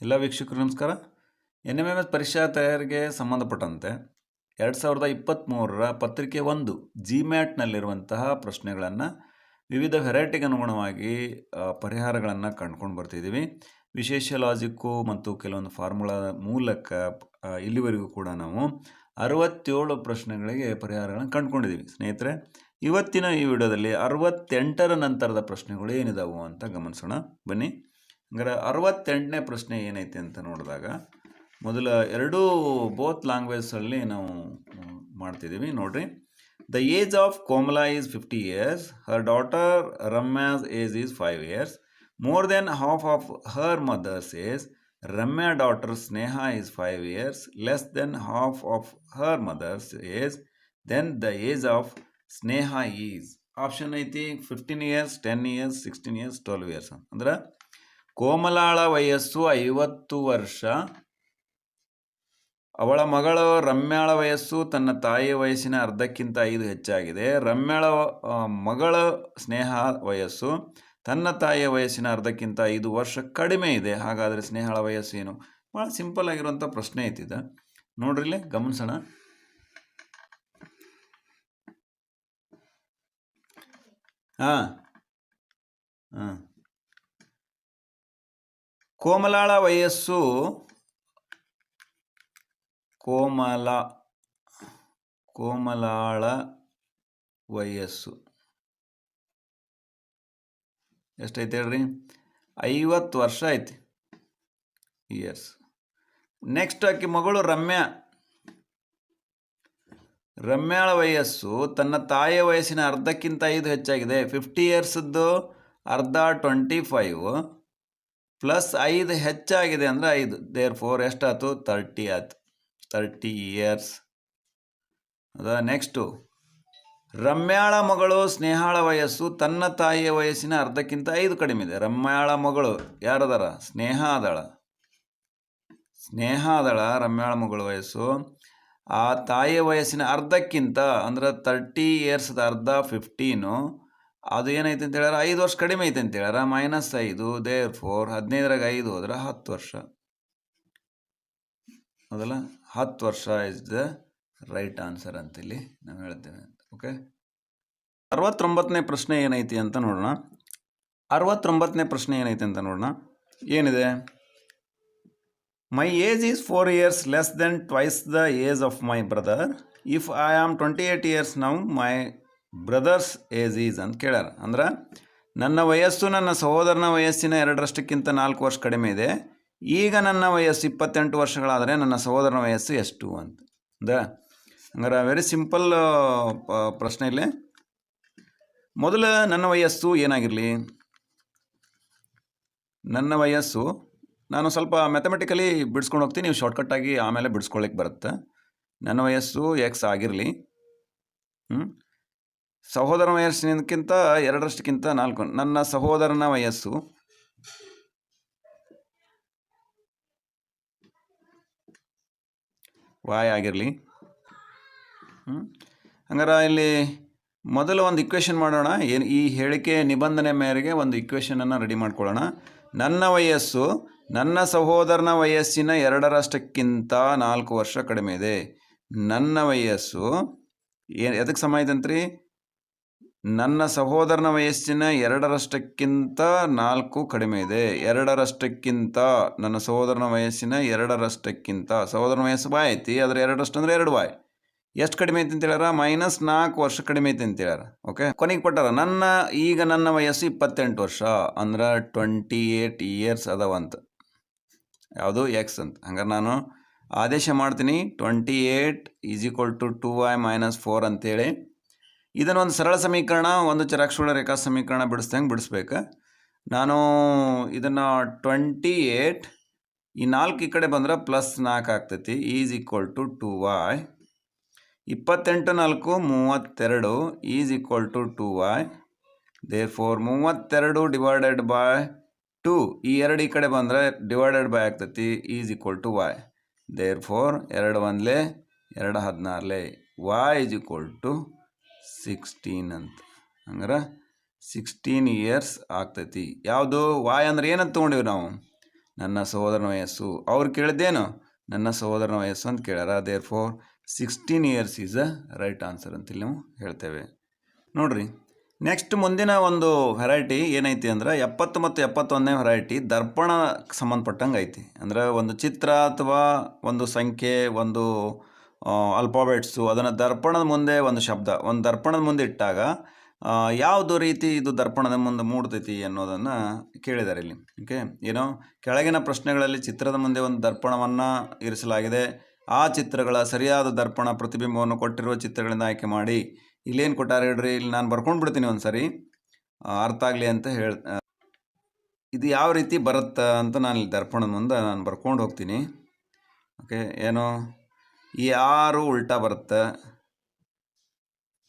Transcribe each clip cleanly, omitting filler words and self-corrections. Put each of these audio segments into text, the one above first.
ಎಲ್ಲ ವೀಕ್ಷಕರು ನಮಸ್ಕಾರ. NMMS ಪರೀಕ್ಷಾ ತಯಾರಿಗೆ ಸಂಬಂಧಪಟ್ಟಂತೆ 2023ರ ಪತ್ರಿಕೆ 1 ಜಿಮ್ಯಾಟ್ನಲ್ಲಿರುವಂತಹ ಪ್ರಶ್ನೆಗಳನ್ನು ವಿವಿಧ ವೆರೈಟಿಗೆ ಅನುಗುಣವಾಗಿ ಪರಿಹಾರಗಳನ್ನು ಕಂಡುಕೊಂಡು ಬರ್ತಿದ್ದೀವಿ. ವಿಶೇಷ ಲಾಜಿಕ್ಕು ಮತ್ತು ಕೆಲವೊಂದು ಫಾರ್ಮುಲಾ ಮೂಲಕ ಇಲ್ಲಿವರೆಗೂ ಕೂಡ ನಾವು 67 ಪ್ರಶ್ನೆಗಳಿಗೆ ಪರಿಹಾರಗಳನ್ನು ಕಂಡುಕೊಂಡಿದ್ದೀವಿ. ಸ್ನೇಹಿತರೆ, ಇವತ್ತಿನ ಈ ವಿಡಿಯೋದಲ್ಲಿ 68ರ ನಂತರದ ಪ್ರಶ್ನೆಗಳು ಏನಿದಾವು ಅಂತ ಗಮನಿಸೋಣ. ಬನ್ನಿ. ಹಂಗಾರೆ 68ನೇ ಪ್ರಶ್ನೆ ಏನೈತೆ ಅಂತ ನೋಡಿದಾಗ ಮೊದಲ ಎರಡೂ ಬೋತ್ ಲ್ಯಾಂಗ್ವೇಜಲ್ಲಿ ನಾವು ಮಾಡ್ತಿದ್ದೀವಿ. ನೋಡ್ರಿ, the age of Komala is 50 years, her daughter Ramya's age is 5 years, more than half of her mother's age. Ramya daughter Sneha is 5 years, less than half of her mother's age. Then the age of Sneha is. Option ಐತಿ 15 years, 10 years, 16 years, 12 years. ಅಂದ್ರೆ ಕೋಮಲಾಳ ವಯಸ್ಸು 50 ವರ್ಷ, ಅವಳ ಮಗಳು ರಮ್ಯಾಳ ವಯಸ್ಸು ತನ್ನ ತಾಯಿಯ ವಯಸ್ಸಿನ ಅರ್ಧಕ್ಕಿಂತ 5 ಹೆಚ್ಚಾಗಿದೆ. ರಮ್ಯಾಳ ಮಗಳ ಸ್ನೇಹ ವಯಸ್ಸು ತನ್ನ ತಾಯಿಯ ವಯಸ್ಸಿನ ಅರ್ಧಕ್ಕಿಂತ 5 ವರ್ಷ ಕಡಿಮೆ ಇದೆ. ಹಾಗಾದರೆ ಸ್ನೇಹಳ ವಯಸ್ಸು ಏನು? ಭಾಳ ಸಿಂಪಲ್ ಆಗಿರುವಂಥ ಪ್ರಶ್ನೆ ಐತಿದ. ನೋಡ್ರಿಲ್ಲೇ ಗಮನಿಸೋಣ. ಕೋಮಲಾಳ ವಯಸ್ಸು ಕೋಮಲಾಳ ವಯಸ್ಸು ಎಷ್ಟೈತೆ ಹೇಳ್ರಿ? 50 ವರ್ಷ ಐತಿ, ಇಯರ್ಸ್. ನೆಕ್ಸ್ಟ್ ಆಕಿ ಮಗಳು ರಮ್ಯಾಳ ವಯಸ್ಸು ತನ್ನ ತಾಯಿಯ ವಯಸ್ಸಿನ ಅರ್ಧಕ್ಕಿಂತ 5 ಹೆಚ್ಚಾಗಿದೆ. 50 ಇಯರ್ಸ್ದು ಅರ್ಧ 25 ಪ್ಲಸ್ 5 ಹೆಚ್ಚಾಗಿದೆ ಅಂದರೆ 5. ದೇರ್ ಫೋರ್ ಎಷ್ಟಾಯ್ತು? 30 ಆಯ್ತು. 30 ಇಯರ್ಸ್ ಅದ. ನೆಕ್ಸ್ಟು, ರಮ್ಯಾಳ ಮಗಳು ಸ್ನೇಹಾಳ ವಯಸ್ಸು ತನ್ನ ತಾಯಿಯ ವಯಸ್ಸಿನ ಅರ್ಧಕ್ಕಿಂತ 5 ಕಡಿಮೆ ಇದೆ. ರಮ್ಯಾಳ ಮಗಳು ಯಾರದಾರ? ಸ್ನೇಹ ಅದಾಳ. ರಮ್ಯಾಳ ಮಗಳ ವಯಸ್ಸು ಆ ತಾಯಿಯ ವಯಸ್ಸಿನ ಅರ್ಧಕ್ಕಿಂತ ಅಂದ್ರೆ 30 ಇಯರ್ಸ್ದ ಅರ್ಧ 15. ಅದು ಏನೈತೆ ಅಂತ ಹೇಳ್ಯಾರ? 5 ವರ್ಷ ಕಡಿಮೆ ಐತೆ ಅಂತ ಹೇಳ್ಯಾರ. -5. ದೇರ್ ಫೋರ್ 15ರಾಗ 5 ಹೋದ್ರೆ 10 ವರ್ಷ. ಹೌದಲ್ಲ? 10 ವರ್ಷ ಇಸ್ ದ ರೈಟ್ ಆನ್ಸರ್ ಅಂತೇಳಿ ನಾವು ಹೇಳ್ತೇವೆ. ಓಕೆ. 69ನೇ ಪ್ರಶ್ನೆ ಏನೈತಿ ಅಂತ ನೋಡೋಣ. 69ನೇ ಪ್ರಶ್ನೆ ಏನೈತಿ ಅಂತ ನೋಡೋಣ. ಏನಿದೆ? ಮೈ age is 4 years less then twice the age of my brother. If I am 28 years now, my brothers age is ಅಂತ ಕೇಳ್ಯಾರ. ಅಂದ್ರೆ ನನ್ನ ವಯಸ್ಸು ನನ್ನ ಸಹೋದರನ ವಯಸ್ಸಿನ 2ರಷ್ಟಕ್ಕಿಂತ 4 ವರ್ಷ ಕಡಿಮೆ ಇದೆ. ಈಗ ನನ್ನ ವಯಸ್ಸು 28 ವರ್ಷಗಳಾದರೆ ನನ್ನ ಸಹೋದರನ ವಯಸ್ಸು ಎಷ್ಟು ಅಂತ. ಹಂಗಾರೆ ವೆರಿ ಸಿಂಪಲ್ ಪ್ರಶ್ನೆ ಇಲ್ಲಿ. ಮೊದಲು ನನ್ನ ವಯಸ್ಸು ಏನಾಗಿರಲಿ? ನನ್ನ ವಯಸ್ಸು ನಾನು ಸ್ವಲ್ಪ ಮ್ಯಾಥಮೆಟಿಕಲಿ ಬಿಡಿಸ್ಕೊಂಡು ಹೋಗ್ತೀನಿ, ನೀವು ಶಾರ್ಟ್ಕಟ್ಟಾಗಿ ಆಮೇಲೆ ಬಿಡಿಸ್ಕೊಳ್ಳಿಕ್ಕೆ ಬರುತ್ತೆ. ನನ್ನ ವಯಸ್ಸು X ಆಗಿರಲಿ. ಸಹೋದರನ ವಯಸ್ಸಿನಕ್ಕಿಂತ 2ರಷ್ಟಕ್ಕಿಂತ 4. ನನ್ನ ಸಹೋದರನ ವಯಸ್ಸು Y ಆಗಿರಲಿ. ಹಂಗಾರೆ ಇಲ್ಲಿ ಮೊದಲು ಒಂದು ಇಕ್ವೇಷನ್ ಮಾಡೋಣ. ಏನು ಈ ಹೇಳಿಕೆ ನಿಬಂಧನೆ ಮೇರೆಗೆ ಒಂದು ಇಕ್ವೇಷನನ್ನು ರೆಡಿ ಮಾಡ್ಕೊಳ್ಳೋಣ. ನನ್ನ ವಯಸ್ಸು ನನ್ನ ಸಹೋದರನ ವಯಸ್ಸಿನ 2ರಷ್ಟಕ್ಕಿಂತ 4 ವರ್ಷ ಕಡಿಮೆ ಇದೆ. ನನ್ನ ವಯಸ್ಸು ಎದಕ್ಕೆ ಸಮ ಐತಂತ್ರಿ? ನನ್ನ ಸಹೋದರನ ವಯಸ್ಸಿನ 2ರಷ್ಟಕ್ಕಿಂತ 4 ಕಡಿಮೆ ಇದೆ. 2ರಷ್ಟಕ್ಕಿಂತ ನನ್ನ ಸಹೋದರನ ವಯಸ್ಸಿನ 2ರಷ್ಟಕ್ಕಿಂತ ಸಹೋದರನ ವಯಸ್ಸು Y ಐತಿ, ಆದರೆ 2ರಷ್ಟು ಅಂದರೆ 2Y. ಎಷ್ಟು ಕಡಿಮೆ ಐತಿ ಅಂತ ಹೇಳ್ಯಾರ? -4 ವರ್ಷ ಕಡಿಮೆ ಐತಿ ಅಂತ ಹೇಳ್ಯಾರ. ಓಕೆ. ಕೊನೆಗೆ ಕೊಟ್ಟಾರ ಈಗ ನನ್ನ ವಯಸ್ಸು 28 ವರ್ಷ ಅಂದ್ರೆ 28 ಇಯರ್ಸ್ ಅದಾವಂತ. ಯಾವುದು? X ಅಂತ. ಹಂಗಾರೆ ನಾನು ಆದೇಶ ಮಾಡ್ತೀನಿ 28 = 2y - 4 ಅಂತೇಳಿ. ಇದನ್ನೊಂದು ಸರಳ ಸಮೀಕರಣ, ಒಂದು ಚರಾಕ್ಷರ ರೇಖಾ ಸಮೀಕರಣ ಬಿಡಿಸ್ದಂಗೆ ಬಿಡಿಸ್ಬೇಕು. ನಾನು ಇದನ್ನು 28 ಈ 4 ಈ ಕಡೆ ಬಂದ್ರೆ +4 ಆಗ್ತೈತಿ. = 2y. 28 4 32 = 2y. ದೇರ್ ಫೋರ್ 32 / 2 ಈ 2 ಈ ಕಡೆ ಬಂದರೆ ಡಿವೈಡೆಡ್ ಬೈ ಆಗ್ತೈತಿ. = y. ದೇರ್ ಫೋರ್ 2 1 2 16 y = 16 ಅಂತ. ಹಂಗಾರೆ 16 ಇಯರ್ಸ್ ಆಗ್ತೈತಿ. ಯಾವುದು? Y ಅಂದ್ರೆ ಏನಂತ ತೊಗೊಂಡಿವಿ ನಾವು? ನನ್ನ ಸಹೋದರನ ವಯಸ್ಸು. ಅವ್ರು ಕೇಳಿದ್ದೇನು ನನ್ನ ಸಹೋದರನ ವಯಸ್ಸು ಅಂತ ಕೇಳ್ಯಾರ. Therefore 16 years is a right answer ಅಂತೇಳಿ ನಾವು ಹೇಳ್ತೇವೆ. ನೋಡ್ರಿ, ನೆಕ್ಸ್ಟ್ ಮುಂದಿನ ಒಂದು ವೆರೈಟಿ ಏನೈತಿ ಅಂದ್ರೆ 70 ಮತ್ತು 71ನೇ ವೆರೈಟಿ ದರ್ಪಣಕ್ಕೆ ಸಂಬಂಧಪಟ್ಟಂಗೆ ಐತಿ. ಅಂದ್ರೆ ಒಂದು ಚಿತ್ರ ಅಥವಾ ಒಂದು ಸಂಖ್ಯೆ, ಒಂದು ಅಲ್ಫಾಬೆಟ್ಸು, ಅದನ್ನು ದರ್ಪಣದ ಮುಂದೆ ಒಂದು ಶಬ್ದ, ಒಂದು ದರ್ಪಣದ ಮುಂದೆ ಇಟ್ಟಾಗ ಯಾವುದು ರೀತಿ ಇದು ದರ್ಪಣದ ಮುಂದೆ ಮೂಡ್ತೈತಿ ಅನ್ನೋದನ್ನು ಕೇಳಿದ್ದಾರೆ ಇಲ್ಲಿ. ಓಕೆ, ಏನೋ ಕೆಳಗಿನ ಪ್ರಶ್ನೆಗಳಲ್ಲಿ ಚಿತ್ರದ ಮುಂದೆ ಒಂದು ದರ್ಪಣವನ್ನು ಇರಿಸಲಾಗಿದೆ. ಆ ಚಿತ್ರಗಳ ಸರಿಯಾದ ದರ್ಪಣ ಪ್ರತಿಬಿಂಬವನ್ನು ಕೊಟ್ಟಿರುವ ಚಿತ್ರಗಳಿಂದ ಆಯ್ಕೆ ಮಾಡಿ. ಇಲ್ಲೇನು ಕೊಟ್ಟಾರೆ ಹೇಳ್ರಿ, ಇಲ್ಲಿ ನಾನು ಬರ್ಕೊಂಡು ಬಿಡ್ತೀನಿ ಒಂದು ಸರಿ ಅರ್ಥ ಆಗಲಿ ಅಂತ ಇದು ಯಾವ ರೀತಿ ಬರುತ್ತಾ ಅಂತ ನಾನು ಇಲ್ಲಿ ದರ್ಪಣದ ಮುಂದೆ ನಾನು ಬರ್ಕೊಂಡು ಹೋಗ್ತೀನಿ. ಓಕೆ, ಏನೋ ಈ 6 ಉಲ್ಟಾ ಬರುತ್ತೆ,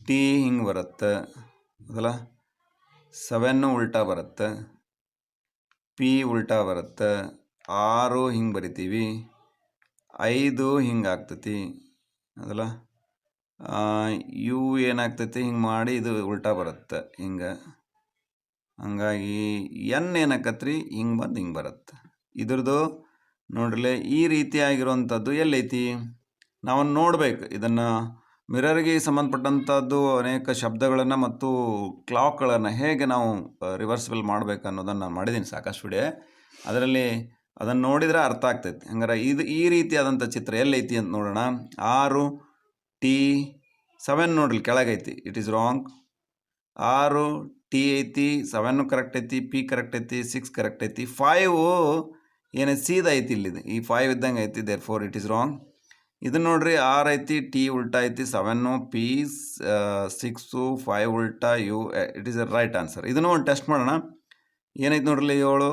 ಟಿ ಹಿಂಗೆ ಬರುತ್ತೆ, ಅದಲ್ಲ 7 ಉಲ್ಟಾ ಬರುತ್ತೆ, ಪಿ ಉಲ್ಟಾ ಬರುತ್ತೆ, 6 ಹಿಂಗೆ ಬರಿತೀವಿ, 5 ಹಿಂಗೆ ಆಗ್ತೈತಿ, ಅದಲ್ಲ ಯು ಏನಾಗ್ತೈತಿ ಹಿಂಗೆ ಮಾಡಿ ಇದು ಉಲ್ಟಾ ಬರುತ್ತೆ ಹಿಂಗೆ. ಹಂಗಾಗಿ ಎನ್ ಏನಾಕತ್ರಿ ಹಿಂಗೆ ಬಂದು ಹಿಂಗೆ ಬರುತ್ತೆ. ಇದ್ರದ್ದು ನೋಡ್ರಲೆ ಈ ರೀತಿಯಾಗಿರುವಂಥದ್ದು ಎಲ್ಲೈತಿ ನಾವು ನೋಡ್ಬೇಕು. ಇದನ್ನು ಮಿರರ್ಗೆ ಸಂಬಂಧಪಟ್ಟಂಥದ್ದು ಅನೇಕ ಶಬ್ದಗಳನ್ನು ಮತ್ತು ಕ್ಲಾಕ್ಗಳನ್ನು ಹೇಗೆ ನಾವು ರಿವರ್ಸಿಬಲ್ ಮಾಡಬೇಕು ಅನ್ನೋದನ್ನು ನಾನು ಮಾಡಿದ್ದೀನಿ ಸಾಕಷ್ಟು ವಿಡಿಯೋ. ಅದರಲ್ಲಿ ಅದನ್ನು ನೋಡಿದರೆ ಅರ್ಥ ಆಗ್ತೈತಿ. ಹಂಗಾರೆ ಇದು ಈ ರೀತಿಯಾದಂಥ ಚಿತ್ರ ಎಲ್ಲೈತಿ ಅಂತ ನೋಡೋಣ. 6 ಟಿ 7 ನೋಡ್ರಿ ಕೆಳಗೈತಿ, ಇಟ್ ಈಸ್ ರಾಂಗ್. 6 ಟಿ ಐತಿ, 7 ಕರೆಕ್ಟ್ ಐತಿ, ಪಿ ಕರೆಕ್ಟ್ ಐತಿ, 6 ಕರೆಕ್ಟ್ ಐತಿ, 5 ಏನೈತಿ ಸೀದಾ ಐತಿ ಇಲ್ಲಿದೆ, ಈ 5 ಇದ್ದಂಗೆ ಐತಿ, therefore it is wrong. ಇದನ್ನು ನೋಡ್ರಿ 6 ಐತಿ, ಟಿ ಉಲ್ಟಾ ಐತಿ, 7 ಪಿ 6 5 ಉಲ್ಟಾ U, it is a right answer. ಇದನ್ನು ಒಂದು ಟೆಸ್ಟ್ ಮಾಡೋಣ. ಏನೈತಿ ನೋಡ್ರಿ 7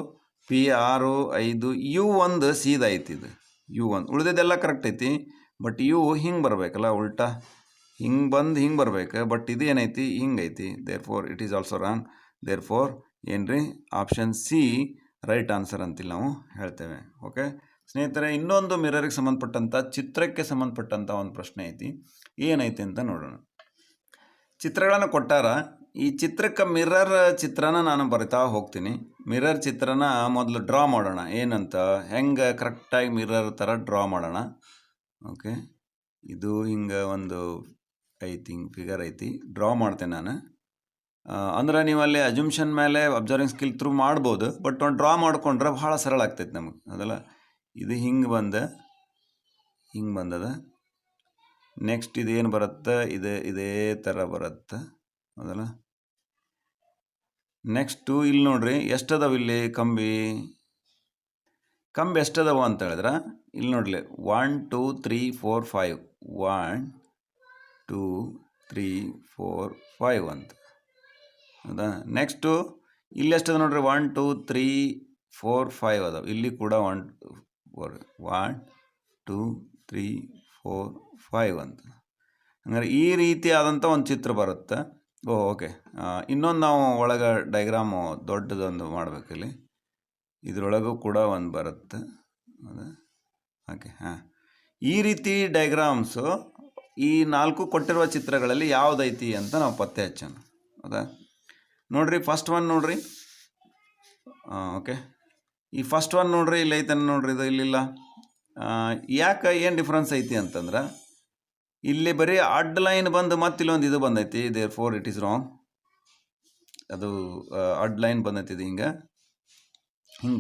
ಪಿ 6 5 ಯು 1 ಸೀದಾ ಐತಿ, ಇದು ಯು 1 ಉಳಿದಿದ್ದೆಲ್ಲ ಕರೆಕ್ಟ್ ಐತಿ. ಬಟ್ ಯು ಹಿಂಗೆ ಬರಬೇಕಲ್ಲ, ಉಲ್ಟಾ ಹಿಂಗೆ ಬಂದು ಹಿಂಗೆ ಬರ್ಬೇಕು. ಬಟ್ ಇದು ಏನೈತಿ ಹಿಂಗೆ ಐತಿ, therefore it is also wrong. Therefore ಏನ್ರಿ ಆಪ್ಷನ್ ಸಿ ರೈಟ್ ಆನ್ಸರ್ ಅಂತೇಳಿ ನಾವು ಹೇಳ್ತೇವೆ. ಓಕೆ ಸ್ನೇಹಿತರೆ, ಇನ್ನೊಂದು ಮಿರರ್ಗೆ ಸಂಬಂಧಪಟ್ಟಂಥ ಚಿತ್ರಕ್ಕೆ ಸಂಬಂಧಪಟ್ಟಂಥ ಒಂದು ಪ್ರಶ್ನೆ ಐತಿ. ಏನೈತಿ ಅಂತ ನೋಡೋಣ. ಚಿತ್ರಗಳನ್ನು ಕೊಟ್ಟಾರ. ಈ ಚಿತ್ರಕ್ಕೆ ಮಿರರ್ ಚಿತ್ರನ ನಾನು ಬರಿತಾ ಹೋಗ್ತೀನಿ. ಮಿರರ್ ಚಿತ್ರನ ಮೊದಲು ಡ್ರಾ ಮಾಡೋಣ. ಏನಂತ ಹೆಂಗೆ ಕರೆಕ್ಟಾಗಿ ಮಿರರ್ ಥರ ಡ್ರಾ ಮಾಡೋಣ. ಓಕೆ, ಇದು ಹಿಂಗೆ ಒಂದು ಐತಿ, ಹಿಂಗೆ ಫಿಗರ್ ಐತಿ, ಡ್ರಾ ಮಾಡ್ತೇನೆ ನಾನು. ಅಂದ್ರೆ ನೀವು ಅಲ್ಲಿ ಅಜುಮ್ಷನ್ ಮೇಲೆ ಅಬ್ಸರ್ವಿಂಗ್ ಸ್ಕಿಲ್ ಥ್ರೂ ಮಾಡ್ಬೋದು. ಬಟ್ ಒಂದು ಡ್ರಾ ಮಾಡ್ಕೊಂಡ್ರೆ ಭಾಳ ಸರಳ ಆಗ್ತೈತೆ ನಮಗೆ, ಅದಲ್ಲ. ಇದು ಹಿಂಗೆ ಬಂದದ. ನೆಕ್ಸ್ಟ್ ಇದೇನು ಬರುತ್ತೆ, ಇದೇ ಥರ ಬರುತ್ತೆ, ಅದಲ್ಲ. ನೆಕ್ಸ್ಟು ಇಲ್ಲಿ ನೋಡ್ರಿ ಎಷ್ಟದಾವ ಇಲ್ಲಿ ಕಂಬಿ ಎಷ್ಟದವ ಅಂತ ಹೇಳಿದ್ರೆ ಇಲ್ಲಿ ನೋಡ್ಲಿ 1 2 3 4 5 1 2 3 4 5 ಅಂತ, ಹೌದಾ. ನೆಕ್ಸ್ಟು ಇಲ್ಲಿ ಎಷ್ಟದ ನೋಡ್ರಿ 1 2 3 4 5 ಅದಾವ. ಇಲ್ಲಿ ಕೂಡ 1 2 3 4 5 ಅಂತ. ಹಂಗಾರೆ ಈ ರೀತಿಯಾದಂಥ ಒಂದು ಚಿತ್ರ ಬರುತ್ತೆ. ಓಕೆ, ಇನ್ನೊಂದು ನಾವು ಒಳಗೆ ಡೈಗ್ರಾಮು ದೊಡ್ಡದೊಂದು ಮಾಡಬೇಕಿಲ್ಲಿ. ಇದರೊಳಗೂ ಕೂಡ ಒಂದು ಬರುತ್ತೆ, ಹೌದಾ. ಓಕೆ, ಈ ರೀತಿ ಡೈಗ್ರಾಮ್ಸು ಈ 4 ಕೊಟ್ಟಿರುವ ಚಿತ್ರಗಳಲ್ಲಿ ಯಾವುದೈತಿ ಅಂತ ನಾವು ಪತ್ತೆ ಹಚ್ಚೋಣ, ಹೌದಾ. ನೋಡ್ರಿ ಫಸ್ಟ್ ಒನ್ ನೋಡ್ರಿ. ಓಕೆ, ಈ ಫಸ್ಟ್ ಒನ್ ನೋಡ್ರಿ, ಇಲ್ಲಿ ಐತೆ ನೋಡ್ರಿ, ಇದು ಇಲ್ಲಿಲ್ಲ. ಯಾಕೆ ಏನು ಡಿಫ್ರೆನ್ಸ್ ಐತಿ ಅಂತಂದ್ರೆ ಇಲ್ಲಿ ಬರೀ ಅಡ್ಡ ಲೈನ್ ಬಂದು ಮತ್ತೆ ಇಲ್ಲೊಂದು ಇದು ಬಂದೈತಿ, therefore it is wrong. ಅದು ಅಡ್ಡ ಲೈನ್ ಬಂದೈತಿ, ಇದು ಹಿಂಗೆ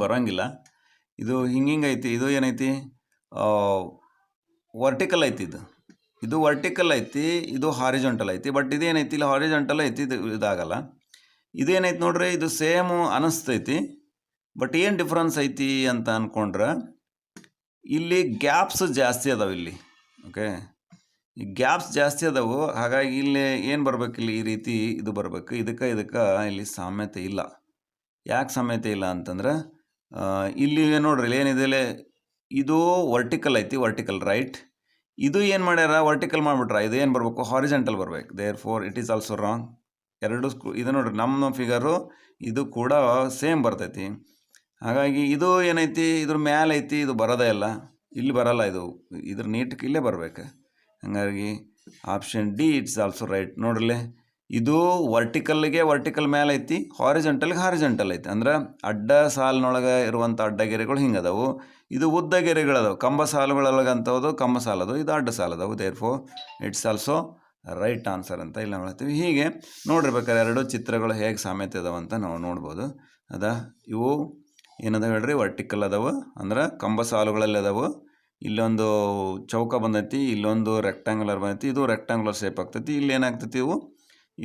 ಬರೋಂಗಿಲ್ಲ. ಇದು ಹಿಂಗೆ ಐತಿ, ಇದು ಏನೈತಿ ವರ್ಟಿಕಲ್ ಐತಿ, ಇದು ವರ್ಟಿಕಲ್ ಐತಿ, ಇದು ಹಾರಿಜಾಂಟಲ್ ಐತಿ. ಬಟ್ ಇದೇನೈತಿ ಇಲ್ಲಿ ಹಾರಿಜಾಂಟಲ್ ಐತಿ, ಇದಾಗಲ್ಲ. ಇದೇನೈತಿ ನೋಡ್ರಿ, ಇದು ಸೇಮು ಅನಿಸ್ತೈತಿ. ಬಟ್ ಏನು ಡಿಫ್ರೆನ್ಸ್ ಐತಿ ಅಂತ ಅಂದ್ಕೊಂಡ್ರೆ ಇಲ್ಲಿ ಗ್ಯಾಪ್ಸ್ ಜಾಸ್ತಿ ಅದಾವೆ ಇಲ್ಲಿ. ಓಕೆ, ಈ ಗ್ಯಾಪ್ಸ್ ಜಾಸ್ತಿ ಅದಾವು. ಹಾಗಾಗಿ ಇಲ್ಲಿ ಏನು ಬರ್ಬೇಕು, ಇಲ್ಲಿ ಈ ರೀತಿ ಇದು ಬರಬೇಕು. ಇದಕ್ಕೆ ಇಲ್ಲಿ ಸಾಮ್ಯತೆ ಇಲ್ಲ. ಯಾಕೆ ಸಾಮ್ಯತೆ ಇಲ್ಲ ಅಂತಂದ್ರೆ ಇಲ್ಲಿ ನೋಡ್ರಿ ಏನಿದೆ, ಇದು ವರ್ಟಿಕಲ್ ಐತಿ, ವರ್ಟಿಕಲ್ ರೈಟ್. ಇದು ಏನು ಮಾಡ್ಯಾರ, ವರ್ಟಿಕಲ್ ಮಾಡಿಬಿಟ್ರ. ಇದು ಏನು ಬರಬೇಕು, ಹಾರಿಜಾಂಟಲ್ ಬರಬೇಕು. Therefore it is also wrong. ಎರಡು ಇದು ನೋಡ್ರಿ, ನಮ್ಮ ಫಿಗರು ಇದು ಕೂಡ ಸೇಮ್ ಬರ್ತೈತಿ. ಹಾಗಾಗಿ ಇದು ಏನೈತಿ, ಇದ್ರ ಮ್ಯಾಲೆ ಐತಿ, ಇದು ಬರೋದೇ ಇಲ್ಲ, ಇಲ್ಲಿ ಬರಲ್ಲ. ಇದ್ರ ನೀಟಕ್ಕೆ ಇಲ್ಲೇ ಬರಬೇಕು. ಹಾಗಾಗಿ option D it's also right. ನೋಡ್ರಲ್ಲೇ ಇದು ವರ್ಟಿಕಲ್ ಮೇಲೆ ಐತಿ, ಹಾರಿಜೆಂಟಲ್ ಐತಿ. ಅಂದ್ರೆ ಅಡ್ಡ ಸಾಲಿನೊಳಗೆ ಇರುವಂಥ ಅಡ್ಡಗೆರೆಗಳು ಹಿಂಗದವು. ಇದು ಉದ್ದ ಗೆರೆಗಳದವು, ಕಂಬ ಸಾಲುಗಳೊಳಗಂಥದ್ದು ಕಂಬ ಸಾಲದು, ಇದು ಅಡ್ಡ ಸಾಲದವು. ದೇರ್ಫೋ ಇಟ್ಸ್ ಆಲ್ಸೋ ರೈಟ್ ಆನ್ಸರ್ ಅಂತ ಇಲ್ಲಿ ನಾವು ಹೇಳ್ತೀವಿ. ಹೀಗೆ ನೋಡಿರ್ಬೇಕಾದ್ರೆ ಎರಡು ಚಿತ್ರಗಳು ಹೇಗೆ ಸಾಮ್ಯತೆ ಅದಾವ ಅಂತ ನಾವು ನೋಡ್ಬೋದು. ಇವು ಏನದ ಹೇಳ್ರಿ, ವರ್ಟಿಕಲ್ ಅದಾವು, ಅಂದ್ರೆ ಕಂಬ ಸಾಲುಗಳಲ್ಲಿ ಅದಾವು. ಇಲ್ಲೊಂದು ಚೌಕ ಬಂದೈತಿ, ಇಲ್ಲೊಂದು ರೆಕ್ಟ್ಯಾಂಗುಲರ್ ಬಂದೈತಿ, ಇದು ರೆಕ್ಟ್ಯಾಂಗುಲರ್ ಶೇಪ್ ಆಗ್ತೈತಿ. ಇಲ್ಲಿ ಏನಾಗ್ತೈತಿ,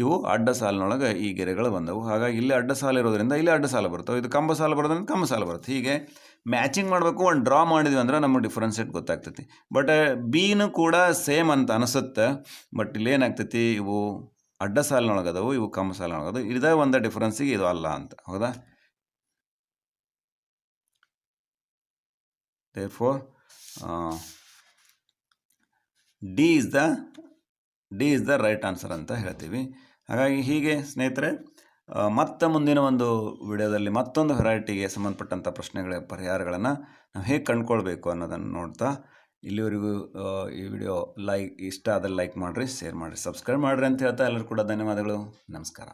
ಇವು ಅಡ್ಡ ಸಾಲಿನೊಳಗೆ ಈ ಗೆರೆಗಳು ಬಂದವು. ಹಾಗಾಗಿ ಇಲ್ಲಿ ಅಡ್ಡ ಸಾಲು ಇರೋದ್ರಿಂದ ಇಲ್ಲಿ ಅಡ್ಡ ಸಾಲು ಬರ್ತವೆ, ಇದು ಕಂಬ ಸಾಲು ಬರೋದ್ರಿಂದ ಕಂಬ ಸಾಲು ಬರುತ್ತೆ. ಹೀಗೆ ಮ್ಯಾಚಿಂಗ್ ಮಾಡಬೇಕು. ಒಂದು ಡ್ರಾ ಮಾಡಿದ್ವಿ ಅಂದ್ರೆ ನಮಗೆ ಡಿಫ್ರೆನ್ಸೇಟ್ ಗೊತ್ತಾಗ್ತೈತಿ. ಬಟ್ ಬಿನೂ ಕೂಡ ಸೇಮ್ ಅಂತ ಅನಿಸುತ್ತೆ. ಬಟ್ ಇಲ್ಲಿ ಏನಾಗ್ತೈತಿ, ಇವು ಅಡ್ಡ ಸಾಲಿನೊಳಗದವು, ಇವು ಕಂಬ ಸಾಲಿನೊಳಗದು. ಇದೇ ಒಂದು ಡಿಫ್ರೆನ್ಸಿಗೆ ಇದು ಅಲ್ಲ ಅಂತ. ಹೌದಾ? therefore D is the right answer ಅಂತ ಹೇಳ್ತೀವಿ. ಹಾಗಾಗಿ ಹೀಗೆ ಸ್ನೇಹಿತರೆ, ಮತ್ತೆ ಮುಂದಿನ ಒಂದು ವಿಡಿಯೋದಲ್ಲಿ ಮತ್ತೊಂದು ವೆರೈಟಿಗೆ ಸಂಬಂಧಪಟ್ಟಂಥ ಪ್ರಶ್ನೆಗಳ ಪರಿಹಾರಗಳನ್ನು ನಾವು ಹೇಗೆ ಕಂಡುಕೊಳ್ಬೇಕು ಅನ್ನೋದನ್ನು ನೋಡ್ತಾ, ಇಲ್ಲಿವರೆಗೂ ಈ ವಿಡಿಯೋ ಇಷ್ಟ ಆದರೆ ಲೈಕ್ ಮಾಡಿರಿ, ಶೇರ್ ಮಾಡಿರಿ, ಸಬ್ಸ್ಕ್ರೈಬ್ ಮಾಡಿರಿ ಅಂತ ಹೇಳ್ತಾ ಎಲ್ಲರೂ ಕೂಡ ಧನ್ಯವಾದಗಳು. ನಮಸ್ಕಾರ.